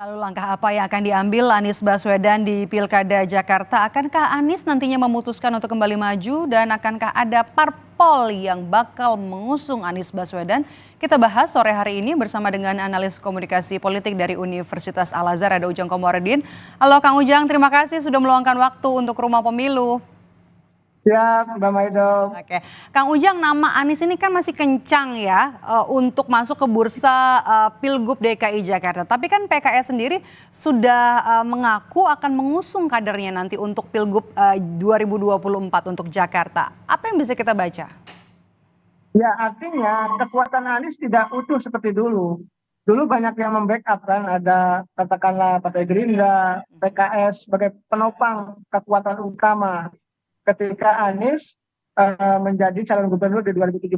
Lalu langkah apa yang akan diambil Anies Baswedan di Pilkada Jakarta? Akankah Anies nantinya memutuskan untuk kembali maju dan akankah ada parpol yang bakal mengusung Anies Baswedan? Kita bahas sore hari ini bersama dengan analis komunikasi politik dari Universitas Al-Azhar, ada Ujang Komarudin. Halo Kang Ujang, terima kasih sudah meluangkan waktu untuk Rumah Pemilu. Siap, Mbak Maido. Oke, Kang Ujang, nama Anies ini kan masih kencang ya untuk masuk ke bursa Pilgub DKI Jakarta. Tapi kan PKS sendiri sudah mengaku akan mengusung kadernya nanti untuk Pilgub 2024 untuk Jakarta. Apa yang bisa kita baca? Ya, artinya kekuatan Anies tidak utuh seperti dulu. Dulu banyak yang membackup kan, ada katakanlah Partai Gerindra, PKS sebagai penopang kekuatan utama ketika Anies menjadi calon gubernur di 2017.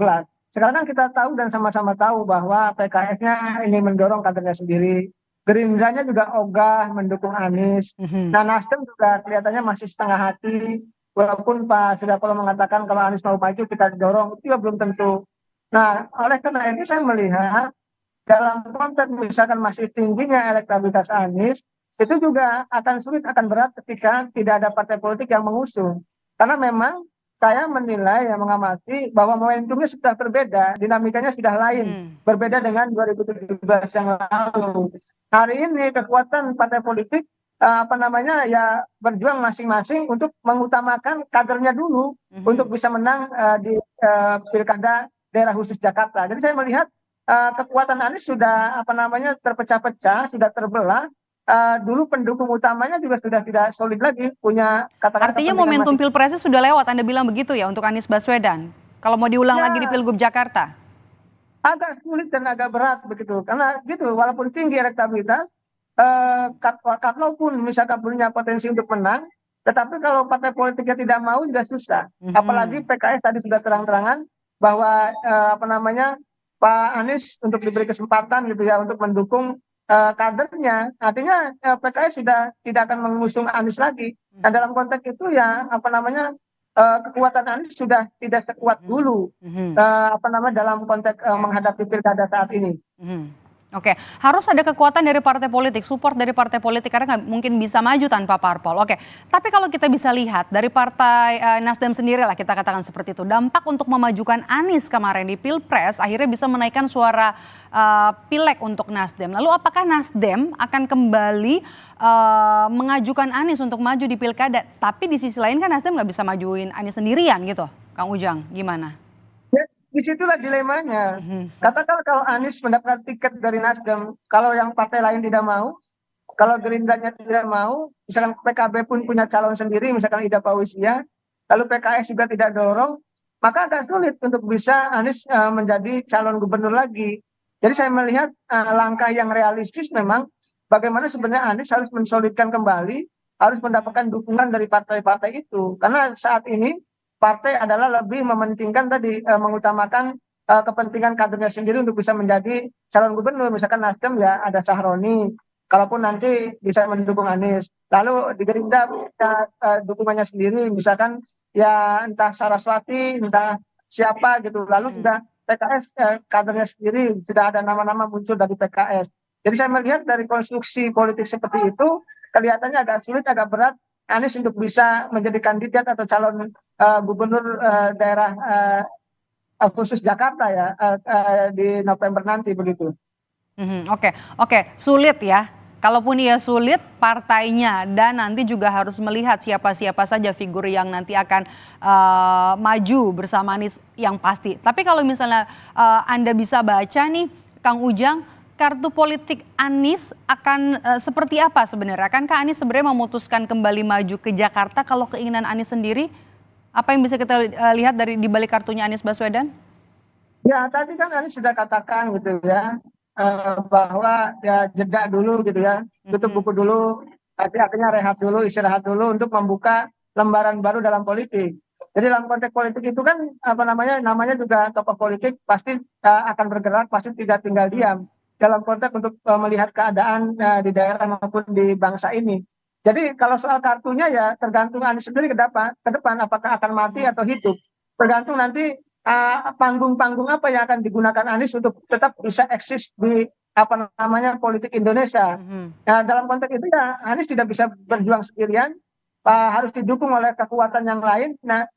Sekarang kan kita tahu dan sama-sama tahu bahwa PKS-nya ini mendorong kadernya sendiri. Gerindranya juga ogah mendukung Anies. Nah, Nasdem juga kelihatannya masih setengah hati. Walaupun Pak Surya Paloh mengatakan kalau Anies mau maju kita dorong, itu juga belum tentu. Nah, oleh karena itu saya melihat dalam konteks misalkan masih tingginya elektabilitas Anies, itu juga akan sulit, akan berat ketika tidak ada partai politik yang mengusung. Karena memang saya menilai yang mengamati bahwa momentumnya sudah berbeda, dinamikanya sudah lain, berbeda dengan 2017 yang lalu. Hari ini kekuatan partai politik ya berjuang masing-masing untuk mengutamakan kadernya dulu untuk bisa menang di pilkada daerah khusus Jakarta. Jadi saya melihat kekuatan Anies sudah terpecah-pecah, sudah terbelah. Dulu pendukung utamanya juga sudah tidak solid lagi, punya katakan Artinya kepentingan momentum masing. Pilpresnya sudah lewat, Anda bilang begitu ya untuk Anies Baswedan? Kalau mau diulang lagi di Ya, Pilgub Jakarta? agak sulit dan agak berat begitu, karena gitu walaupun tinggi elektabilitas, kalaupun misalkan punya potensi untuk menang, tetapi kalau partai politiknya tidak mau juga susah. Apalagi PKS tadi sudah terang-terangan bahwa Pak Anies untuk diberi kesempatan gitu ya untuk mendukung kadernya, artinya PKS sudah tidak akan mengusung Anies lagi. Nah, dalam konteks itu ya kekuatan Anies sudah tidak sekuat dulu dalam konteks menghadapi pilkada saat ini. Oke, harus ada kekuatan dari partai politik, support dari partai politik karena nggak mungkin bisa maju tanpa parpol. Oke, tapi kalau kita bisa lihat dari partai Nasdem sendiri lah kita katakan seperti itu, dampak untuk memajukan Anies kemarin di Pilpres akhirnya bisa menaikkan suara pileg untuk Nasdem. Lalu apakah Nasdem akan kembali mengajukan Anies untuk maju di Pilkada? Tapi di sisi lain kan Nasdem nggak bisa majuin Anies sendirian gitu, Kang Ujang, gimana? Ya, disitulah dilemanya. Katakan kalau Anies mendapat tiket dari Nasdem, kalau yang partai lain tidak mau, kalau Gerindranya tidak mau, misalkan PKB pun punya calon sendiri, misalkan Ida Fauziah, lalu PKS juga tidak dorong, maka agak sulit untuk bisa Anies menjadi calon gubernur lagi. Jadi saya melihat langkah yang realistis memang bagaimana sebenarnya Anies harus mensolidkan kembali, harus mendapatkan dukungan dari partai-partai itu. Karena saat ini partai adalah lebih mementingkan tadi mengutamakan kepentingan kadernya sendiri untuk bisa menjadi calon gubernur. Misalkan Nasdem ya ada Sahroni, kalaupun nanti bisa mendukung Anies. Lalu di Gerindra punya dukungannya sendiri, misalkan ya entah Saraswati, entah siapa gitu. Lalu juga PKS kadernya sendiri, sudah ada nama-nama muncul dari PKS. Jadi saya melihat dari konstruksi politik seperti itu, kelihatannya agak sulit, agak berat Anies untuk bisa menjadi kandidat atau calon gubernur daerah khusus Jakarta ya di November nanti begitu. Oke, oke, sulit ya. Kalaupun ia sulit, partainya dan nanti juga harus melihat siapa-siapa saja figur yang nanti akan maju bersama Anies yang pasti. Tapi kalau misalnya Anda bisa baca nih, Kang Ujang, kartu politik Anies akan seperti apa sebenarnya? Akankah Anies sebenarnya memutuskan kembali maju ke Jakarta kalau keinginan Anies sendiri? Apa yang bisa kita lihat dari di balik kartunya Anies Baswedan? Ya tadi kan Anies sudah katakan gitu ya bahwa ya jeda dulu gitu ya, tutup buku dulu, artinya rehat dulu, istirahat dulu untuk membuka lembaran baru dalam politik. Jadi dalam konteks politik itu kan namanya juga tokoh politik pasti akan bergerak, pasti tidak tinggal diam dalam konteks untuk melihat keadaan di daerah maupun di bangsa ini. Jadi kalau soal kartunya ya tergantung Anies sendiri ke depan apakah akan mati atau hidup. Tergantung nanti panggung-panggung apa yang akan digunakan Anies untuk tetap bisa eksis di apa namanya politik Indonesia. Nah, dalam konteks itu ya Anies tidak bisa berjuang sendirian, harus didukung oleh kekuatan yang lain. Nah,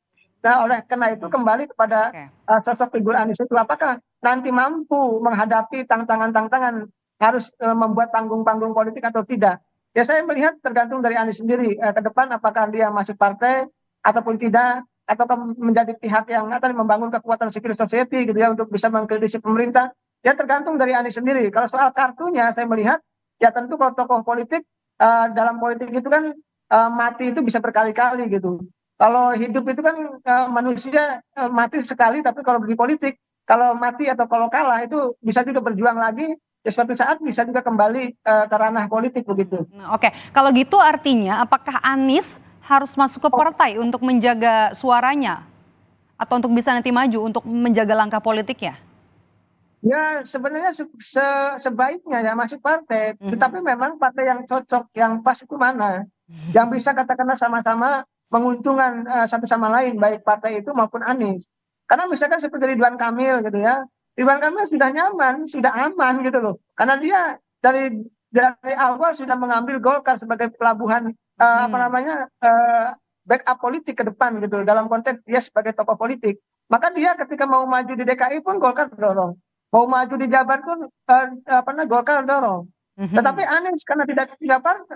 oleh karena itu kembali kepada Oke. sosok figur Anies itu, apakah nanti mampu menghadapi tantangan-tantangan, harus membuat panggung-panggung politik atau tidak. Ya saya melihat tergantung dari Anies sendiri ke depan, apakah dia masuk partai ataupun tidak, atau menjadi pihak yang akan membangun kekuatan civil society gitu ya untuk bisa mengkritisi pemerintah. Ya tergantung dari Anies sendiri. Kalau soal kartunya saya melihat ya tentu kalau tokoh politik, dalam politik itu kan mati itu bisa berkali-kali gitu. Kalau hidup itu kan manusia mati sekali, tapi kalau di politik, kalau mati atau kalau kalah itu bisa juga berjuang lagi, ya suatu saat bisa juga kembali ke ranah politik begitu. Nah, oke, kalau gitu artinya apakah Anies harus masuk ke partai untuk menjaga suaranya atau untuk bisa nanti maju untuk menjaga langkah politiknya? Ya sebenarnya sebaiknya ya masuk partai, tetapi memang partai yang cocok, yang pas itu mana, yang bisa katakanlah sama-sama menguntungkan satu sama lain, baik partai itu maupun Anies. Karena misalkan seperti Ridwan Kamil gitu ya, Ridwan Kamil sudah nyaman, sudah aman gitu loh, karena dia dari awal sudah mengambil Golkar sebagai pelabuhan apa namanya backup politik ke depan gitu, dalam konteks dia sebagai tokoh politik. Maka dia ketika mau maju di DKI pun Golkar dorong. Mau maju di Jabar pun apa namanya Golkar dorong. Tetapi Anies karena tidak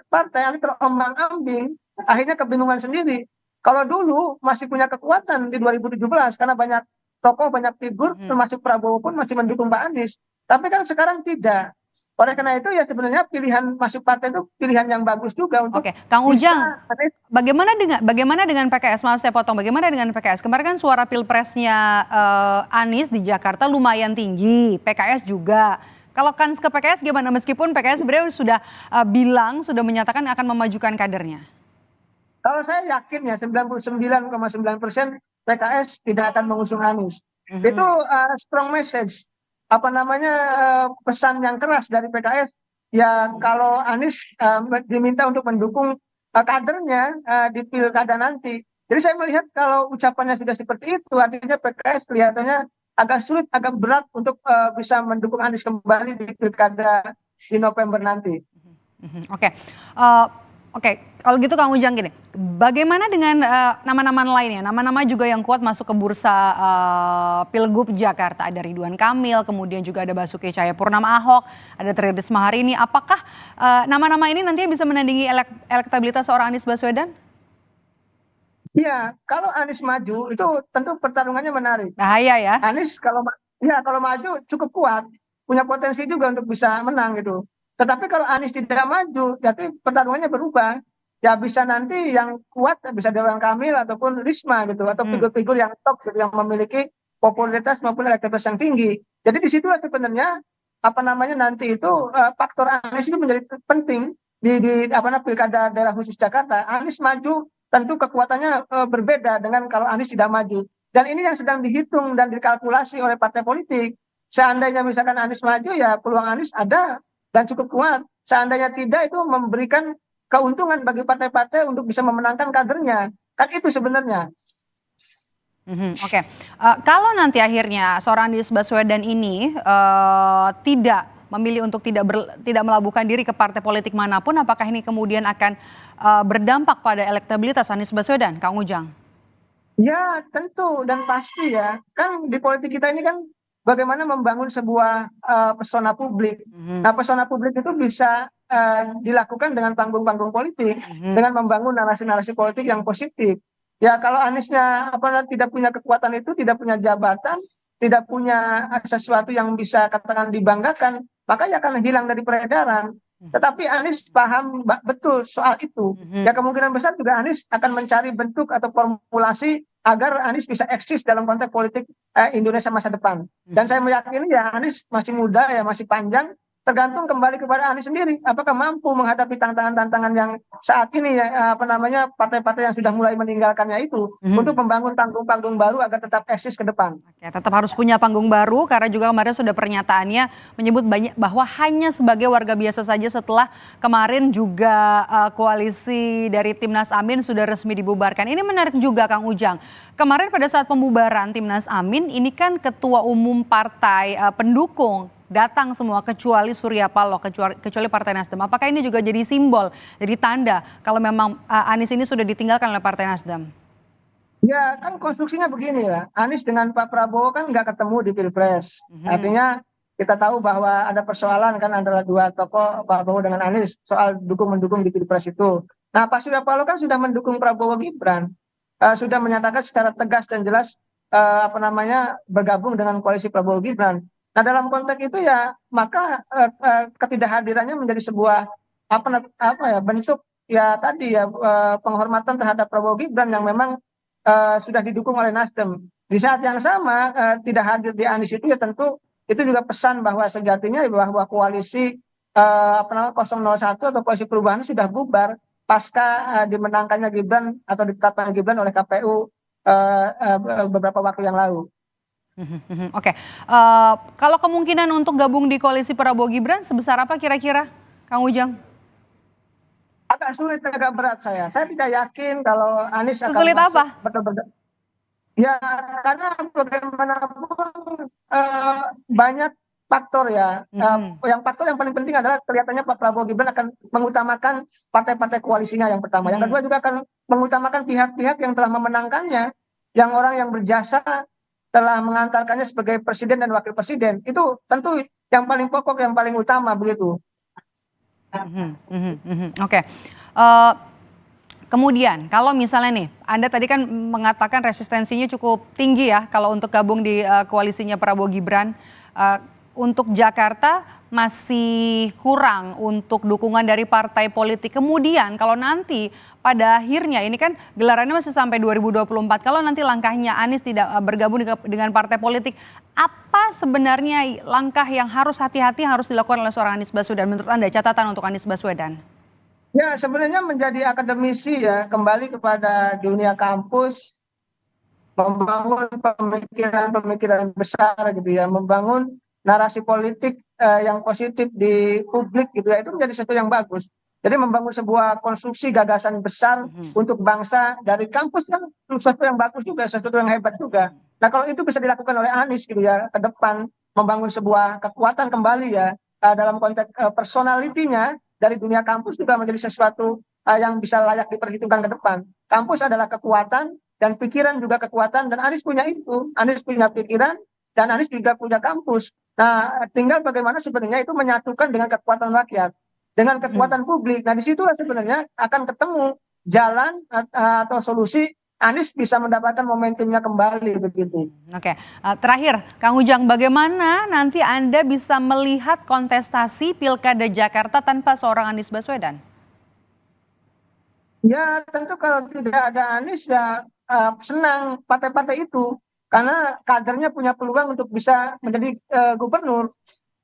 partai, Anies terombang-ambing, akhirnya kebingungan sendiri. Kalau dulu masih punya kekuatan di 2017 karena banyak tokoh, banyak figur, termasuk Prabowo pun masih mendukung Pak Anies. Tapi kan sekarang tidak. Oleh karena itu ya sebenarnya pilihan masuk partai itu pilihan yang bagus juga untuk Oke, Kang Ujang, bisa Anies. bagaimana dengan PKS? Maaf saya potong. Bagaimana dengan PKS? Kemarin kan suara pilpresnya Anies di Jakarta lumayan tinggi, PKS juga. Kalau kans ke PKS gimana? Meskipun PKS sebenarnya sudah sudah menyatakan akan memajukan kadernya. Kalau saya yakin ya 99,9% PKS tidak akan mengusung Anies. Itu strong message, apa namanya pesan yang keras dari PKS. Ya kalau Anies diminta untuk mendukung kadernya di pilkada nanti. Jadi saya melihat kalau ucapannya sudah seperti itu, artinya PKS kelihatannya agak sulit, agak berat untuk bisa mendukung Anies kembali di pilkada di November nanti. Oke, oke. Kalau gitu Kang Ujang gini, bagaimana dengan nama-nama lainnya? Nama-nama juga yang kuat masuk ke bursa Pilgub Jakarta. Ada Ridwan Kamil, kemudian juga ada Basuki Cahayapurnama, Ahok, ada Tri Risma hari ini. Apakah nama-nama ini nantinya bisa menandingi elektabilitas seorang Anies Baswedan? Iya, kalau Anies maju itu tentu pertarungannya menarik. Bahaya ya. Anies kalau maju cukup kuat, punya potensi juga untuk bisa menang gitu. Tetapi kalau Anies tidak maju, jadi pertarungannya berubah. Ya bisa nanti yang kuat bisa Ridwan Kamil ataupun Risma gitu, atau figur-figur yang top gitu, yang memiliki popularitas maupun elektabilitas yang tinggi. Jadi disitulah sebenarnya apa namanya nanti itu faktor Anies itu menjadi penting di apa namanya pilkada daerah khusus Jakarta. Anies maju tentu kekuatannya berbeda dengan kalau Anies tidak maju. Dan ini yang sedang dihitung dan dikalkulasi oleh partai politik. Seandainya misalkan Anies maju ya peluang Anies ada dan cukup kuat. Seandainya tidak itu memberikan keuntungan bagi partai-partai untuk bisa memenangkan kadernya. Kan itu sebenarnya. Oke, kalau nanti akhirnya seorang Anies Baswedan ini tidak memilih untuk tidak melabuhkan diri ke partai politik manapun, apakah ini kemudian akan berdampak pada elektabilitas Anies Baswedan, Kang Ujang? Ya tentu dan pasti ya. Kan di politik kita ini kan bagaimana membangun sebuah pesona publik. Nah pesona publik itu bisa dilakukan dengan panggung-panggung politik, dengan membangun narasi-narasi politik yang positif. Ya kalau Aniesnya tidak punya kekuatan itu, tidak punya jabatan, tidak punya sesuatu yang bisa katakan dibanggakan, maka ya akan hilang dari peredaran. Tetapi Anies paham betul soal itu. Ya kemungkinan besar juga Anies akan mencari bentuk atau formulasi agar Anies bisa eksis dalam konteks politik Indonesia masa depan. Dan saya meyakini ya Anies masih muda ya, masih panjang. Tergantung kembali kepada Anies sendiri, apakah mampu menghadapi tantangan-tantangan yang saat ini ya, partai-partai yang sudah mulai meninggalkannya itu untuk membangun panggung-panggung baru agar tetap eksis ke depan. Oke, tetap harus punya panggung baru karena juga kemarin sudah pernyataannya menyebut banyak bahwa hanya sebagai warga biasa saja setelah kemarin juga koalisi dari Timnas Amin sudah resmi dibubarkan. Ini menarik juga Kang Ujang. Kemarin pada saat pembubaran Timnas Amin ini kan ketua umum partai pendukung datang semua kecuali Surya Paloh, kecuali Partai Nasdem. Apakah ini juga jadi simbol, jadi tanda kalau memang Anies ini sudah ditinggalkan oleh Partai Nasdem? Ya kan konstruksinya begini ya, Anies dengan Pak Prabowo kan nggak ketemu di Pilpres. Artinya kita tahu bahwa ada persoalan kan antara dua tokoh Pak Prabowo dengan Anies soal dukung-mendukung di Pilpres itu. Nah Pak Surya Paloh kan sudah mendukung Prabowo Gibran, sudah menyatakan secara tegas dan jelas bergabung dengan koalisi Prabowo Gibran. Nah dalam konteks itu ya maka ketidakhadirannya menjadi sebuah bentuk ya tadi ya penghormatan terhadap Prabowo Gibran yang memang sudah didukung oleh Nasdem. Di saat yang sama tidak hadir di Anies itu ya tentu itu juga pesan bahwa sejatinya bahwa koalisi 001 atau koalisi perubahan sudah bubar pasca dimenangkannya Gibran atau ditetapkan Gibran oleh KPU beberapa waktu yang lalu. Oke, kalau kemungkinan untuk gabung di koalisi Prabowo Gibran sebesar apa kira-kira, Kang Ujang? Agak sulit, agak berat saya. Saya tidak yakin kalau Anies akan Sulit masuk apa? betul-betul. Ya, karena bagaimanapun banyak faktor ya. Faktor yang paling penting adalah kelihatannya Pak Prabowo Gibran akan mengutamakan partai-partai koalisinya yang pertama. Yang kedua juga akan mengutamakan pihak-pihak yang telah memenangkannya, yang orang yang berjasa telah mengantarkannya sebagai presiden dan wakil presiden. Itu tentu yang paling pokok, yang paling utama begitu. Oke. Kemudian kalau misalnya nih, Anda tadi kan mengatakan resistensinya cukup tinggi ya kalau untuk gabung di koalisinya Prabowo Gibran. Untuk Jakarta masih kurang untuk dukungan dari partai politik. Kemudian kalau nanti pada akhirnya ini kan gelarannya masih sampai 2024. Kalau nanti langkahnya Anies tidak bergabung dengan partai politik, apa sebenarnya langkah yang harus hati-hati yang harus dilakukan oleh seorang Anies Baswedan? Menurut Anda catatan untuk Anies Baswedan? Ya, sebenarnya menjadi akademisi ya, kembali kepada dunia kampus, membangun pemikiran-pemikiran besar gitu ya, membangun narasi politik yang positif di publik gitu ya, itu menjadi sesuatu yang bagus. Jadi membangun sebuah konstruksi gagasan besar untuk bangsa dari kampus kan sesuatu yang bagus juga, sesuatu yang hebat juga. Nah kalau itu bisa dilakukan oleh Anies gitu ya, ke depan membangun sebuah kekuatan kembali ya, dalam konteks personalitinya dari dunia kampus juga menjadi sesuatu yang bisa layak diperhitungkan ke depan. Kampus adalah kekuatan dan pikiran juga kekuatan, dan Anies punya itu. Anies punya pikiran dan Anies juga punya kampus. Nah, tinggal bagaimana sebenarnya itu menyatukan dengan kekuatan rakyat, dengan kekuatan publik. Nah, disitulah sebenarnya akan ketemu jalan atau solusi Anies bisa mendapatkan momentumnya kembali begitu. Oke, terakhir Kang Ujang, bagaimana nanti Anda bisa melihat kontestasi Pilkada Jakarta tanpa seorang Anies Baswedan? Ya, tentu kalau tidak ada Anies ya senang partai-partai itu. Karena kadernya punya peluang untuk bisa menjadi gubernur.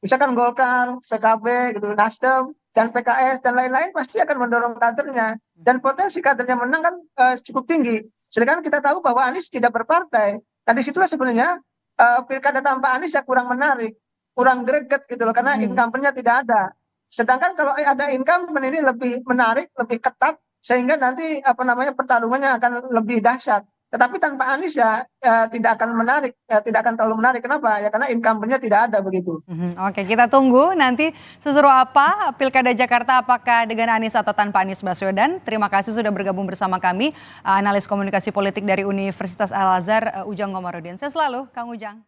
Misalkan Golkar, PKB, gitu, Nasdem, dan PKS, dan lain-lain pasti akan mendorong kadernya. Dan potensi kadernya menang kan cukup tinggi. Sedangkan kita tahu bahwa Anies tidak berpartai. Nah disitulah sebenarnya pilkada tanpa Anies ya kurang menarik, kurang greget gitu loh, karena incumbent-nya tidak ada. Sedangkan kalau ada incumbent ini lebih menarik, lebih ketat, sehingga nanti pertarungannya akan lebih dahsyat. Tetapi tanpa Anies ya tidak akan menarik, tidak akan terlalu menarik. Kenapa? Ya karena incumbent-nya tidak ada begitu. Oke, kita tunggu nanti seseru apa Pilkada Jakarta, apakah dengan Anies atau tanpa Anies Baswedan. Terima kasih sudah bergabung bersama kami, analis komunikasi politik dari Universitas Al Azhar, Ujang Komarudin. Saya selalu, Kang Ujang.